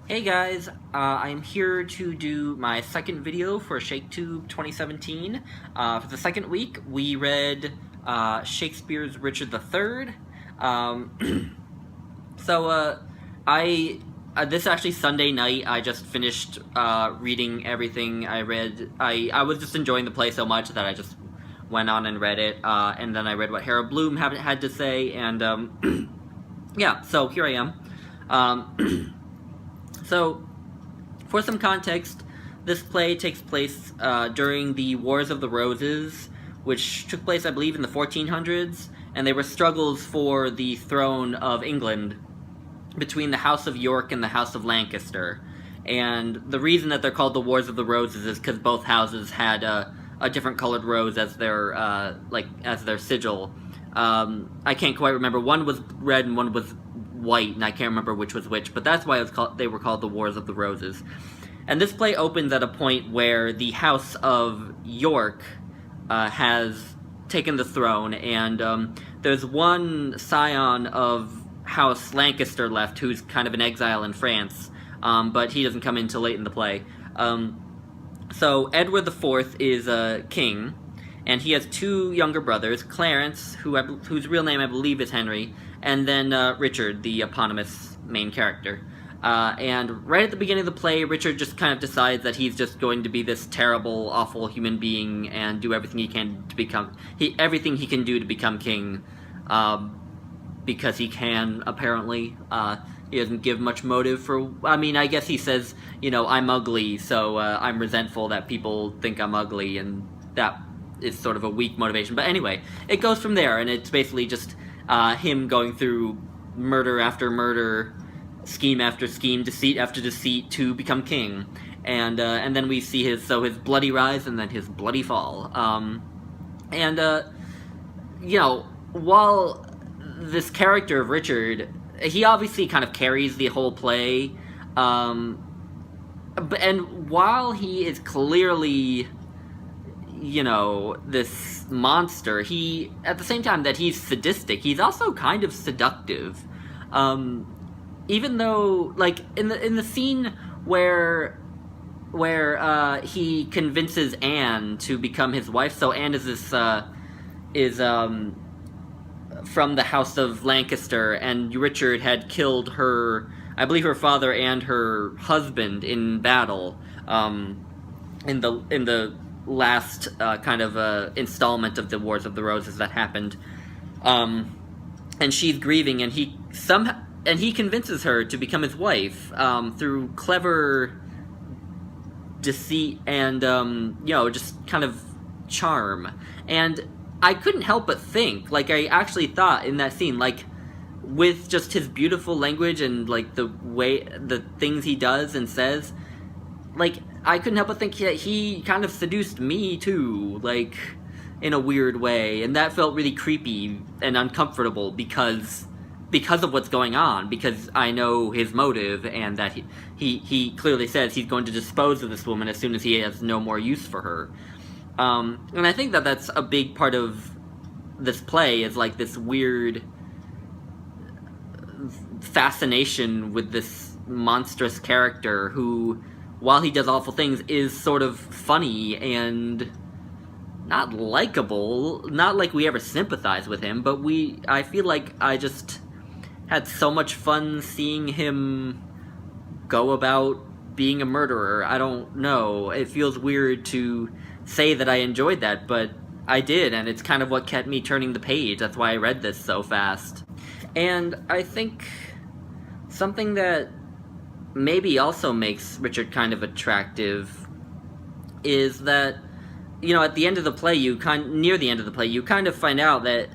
Hey guys, I'm here to do my second video for ShakeTube 2017. For the second week, we read Shakespeare's Richard III. Um, this actually Sunday night. I just finished reading everything I read. I was just enjoying the play so much that I just went on and read it, and then I read what Harold Bloom had to say, and yeah, so here I am. So, for some context, this play takes place during the Wars of the Roses, which took place, I believe, in the 1400s, and they were struggles for the throne of England between the House of York and the House of Lancaster. And the reason that they're called the Wars of the Roses is because both houses had a different colored rose as their sigil. I can't quite remember. One was red and one was white, and I can't remember which was which, but that's why they were called the Wars of the Roses. And this play opens at a point where the House of York has taken the throne, and there's one scion of House Lancaster left who's kind of in exile in France, but he doesn't come in till late in the play. So Edward IV is a king, and he has two younger brothers, Clarence, whose real name I believe is Henry, and then Richard, the eponymous main character. And right at the beginning of the play, Richard just kind of decides that he's just going to be this terrible, awful human being and do everything he can to become everything he can do to become king, because he can, apparently. He doesn't give much motive for. I mean, I guess he says, I'm ugly, so I'm resentful that people think I'm ugly, and that is sort of a weak motivation. But anyway, it goes from there, and it's basically just him going through murder after murder, scheme after scheme, deceit after deceit to become king, and then we see his bloody rise and then his bloody fall. While this character of Richard, he obviously kind of carries the whole play, and while he is clearly, this monster, he, at the same time that he's sadistic, he's also kind of seductive. Even though, like, in the scene where he convinces Anne to become his wife, so Anne is from the House of Lancaster, and Richard had killed her, I believe her father and her husband in battle, in the last installment of the Wars of the Roses that happened, and she's grieving, and he convinces her to become his wife through clever deceit and just kind of charm. And I couldn't help but think, like, I actually thought in that scene, like, with just his beautiful language and like the things he does and says, like, I couldn't help but think that he kind of seduced me too, like, in a weird way, and that felt really creepy and uncomfortable because of what's going on, because I know his motive, and that he clearly says he's going to dispose of this woman as soon as he has no more use for her. And I think that that's a big part of this play, is like this weird fascination with this monstrous character who, while he does awful things, is sort of funny and not likable. Not like we ever sympathize with him, but I feel like I just had so much fun seeing him go about being a murderer. I don't know. It feels weird to say that I enjoyed that, but I did, and it's kind of what kept me turning the page. That's why I read this so fast. And I think something that maybe also makes Richard kind of attractive is that, at the end of the play, near the end of the play, you kind of find out that,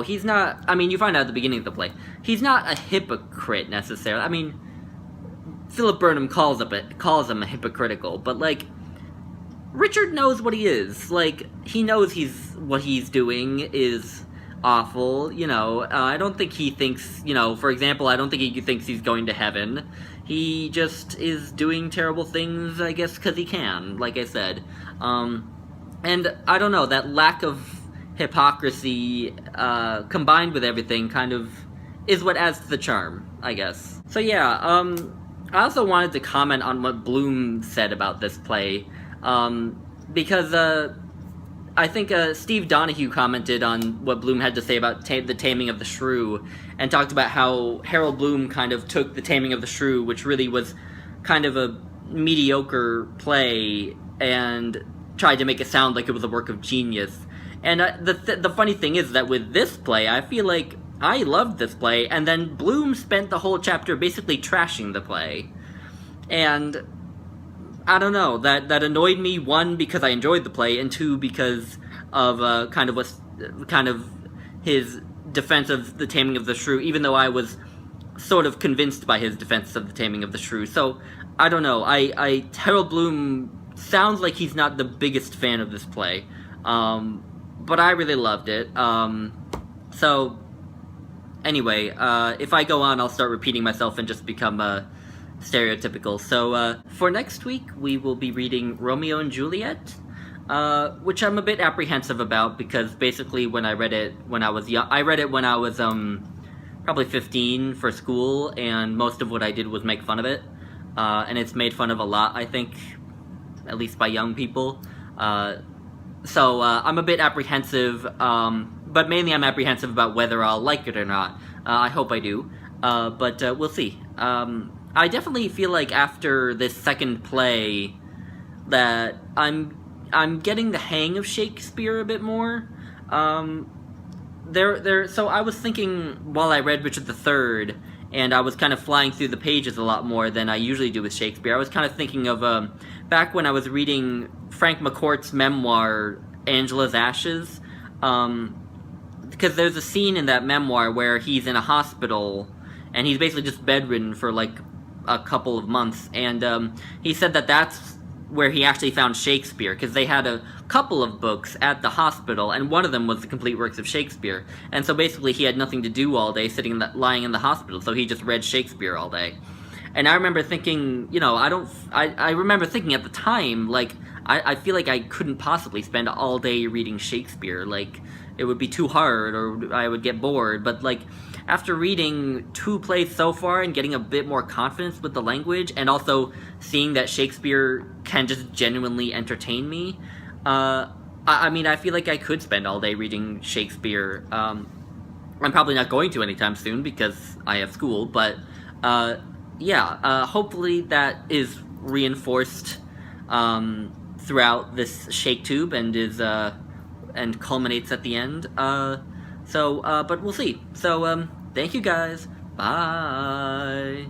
he's not, I mean, you find out at the beginning of the play, he's not a hypocrite necessarily. I mean, Philip Burnham calls him a hypocritical, but, like, Richard knows what he is. Like, he knows what he's doing is awful, I don't think he thinks, for example, I don't think he thinks he's going to heaven. He just is doing terrible things, I guess, because he can, like I said. And I don't know, that lack of hypocrisy, combined with everything, kind of is what adds to the charm, I guess. So yeah, I also wanted to comment on what Bloom said about this play, because I think Steve Donahue commented on what Bloom had to say about the Taming of the Shrew, and talked about how Harold Bloom kind of took the Taming of the Shrew, which really was kind of a mediocre play, and tried to make it sound like it was a work of genius. And the funny thing is that with this play, I feel like I loved this play, and then Bloom spent the whole chapter basically trashing the play. And I don't know, that annoyed me, one, because I enjoyed the play, and two, because of kind of his defense of the Taming of the Shrew, even though I was sort of convinced by his defense of the Taming of the Shrew. So, I don't know, Harold Bloom sounds like he's not the biggest fan of this play, but I really loved it. So, anyway, if I go on, I'll start repeating myself and just become stereotypical. So, for next week, we will be reading Romeo and Juliet, which I'm a bit apprehensive about, because basically when I read it when I was young, I read it when I was, probably 15 for school, and most of what I did was make fun of it, and it's made fun of a lot, I think, at least by young people, so I'm a bit apprehensive, but mainly I'm apprehensive about whether I'll like it or not. I hope I do, but we'll see. I definitely feel like after this second play that I'm getting the hang of Shakespeare a bit more. So I was thinking while I read Richard III, and I was kind of flying through the pages a lot more than I usually do with Shakespeare. I was kind of thinking of back when I was reading Frank McCourt's memoir, Angela's Ashes, because there's a scene in that memoir where he's in a hospital, and he's basically just bedridden for like a couple of months, and he said that that's where he actually found Shakespeare, because they had a couple of books at the hospital, and one of them was the complete works of Shakespeare, and so basically he had nothing to do all day lying in the hospital, so he just read Shakespeare all day. And I remember thinking, I remember thinking at the time, like, I feel like I couldn't possibly spend all day reading Shakespeare, like, it would be too hard, or I would get bored, but, like, after reading 2 plays so far and getting a bit more confidence with the language, and also seeing that Shakespeare can just genuinely entertain me, I mean, I feel like I could spend all day reading Shakespeare. I'm probably not going to anytime soon because I have school, but yeah, hopefully that is reinforced throughout this ShakeTube and culminates at the end. But we'll see. So, thank you guys. Bye.